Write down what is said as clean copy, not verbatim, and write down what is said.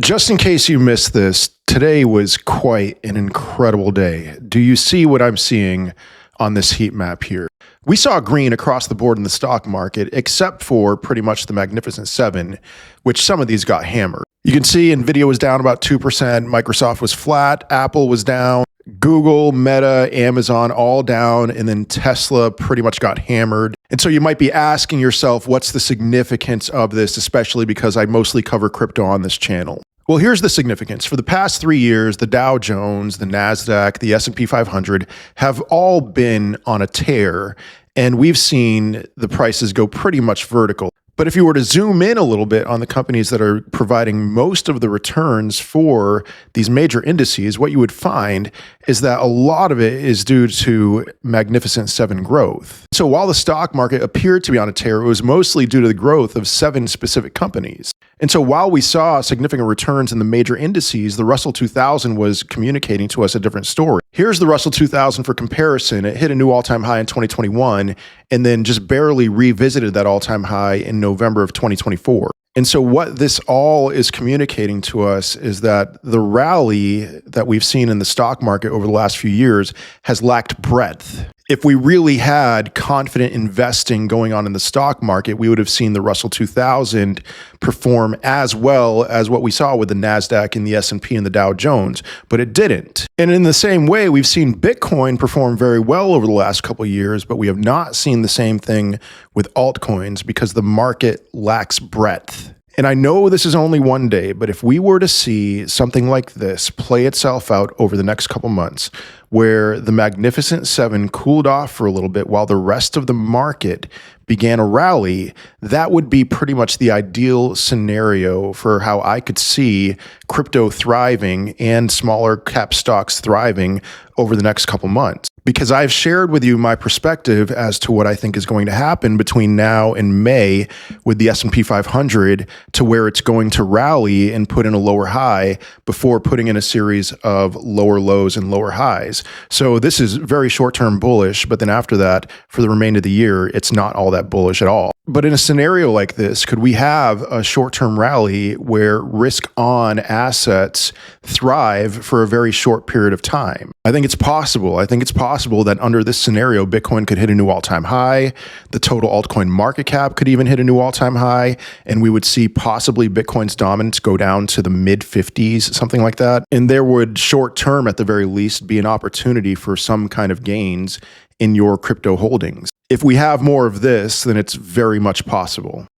Just in case you missed this, today was quite an incredible day. Do you see what I'm seeing on this heat map here? We saw green across the board in the stock market, except for pretty much the Magnificent Seven, which some of these got hammered. You can see Nvidia was down about 2%, Microsoft was flat, Apple was down, Google, Meta, Amazon all down, and then Tesla pretty much got hammered. And so you might be asking yourself, what's the significance of this, especially because I mostly cover crypto on this channel? Well, here's the significance. For the past 3 years, the Dow Jones, the NASDAQ, the S&P 500 have all been on a tear, and we've seen the prices go pretty much vertical. But if you were to zoom in a little bit on the companies that are providing most of the returns for these major indices, what you would find is that a lot of it is due to Magnificent Seven growth. So while the stock market appeared to be on a tear, it was mostly due to the growth of 7 specific companies. And so while we saw significant returns in the major indices, the Russell 2000 was communicating to us a different story. Here's the Russell 2000 for comparison. It hit a new all-time high in 2021 and then just barely revisited that all-time high in November of 2024. And so what this all is communicating to us is that the rally that we've seen in the stock market over the last few years has lacked breadth. If we really had confident investing going on in the stock market, we would have seen the Russell 2000 perform as well as what we saw with the NASDAQ and the S&P and the Dow Jones, but it didn't. And in the same way, we've seen Bitcoin perform very well over the last couple of years, but we have not seen the same thing with altcoins because the market lacks breadth. And I know this is only one day, but if we were to see something like this play itself out over the next couple months, where the Magnificent Seven cooled off for a little bit while the rest of the market began a rally, that would be pretty much the ideal scenario for how I could see crypto thriving and smaller cap stocks thriving over the next couple months. Because I've shared with you my perspective as to what I think is going to happen between now and May with the S&P 500 to where it's going to rally and put in a lower high before putting in a series of lower lows and lower highs. So this is very short-term bullish, but then after that, for the remainder of the year, it's not all that bullish at all. But in a scenario like this, could we have a short-term rally where risk-on assets thrive for a very short period of time? I think it's possible. I think it's possible that under this scenario, Bitcoin could hit a new all-time high, the total altcoin market cap could even hit a new all-time high, and we would see possibly Bitcoin's dominance go down to the mid-50s, something like that. And there would, short-term at the very least, be an opportunity for some kind of gains in your crypto holdings. If we have more of this, then it's very much possible.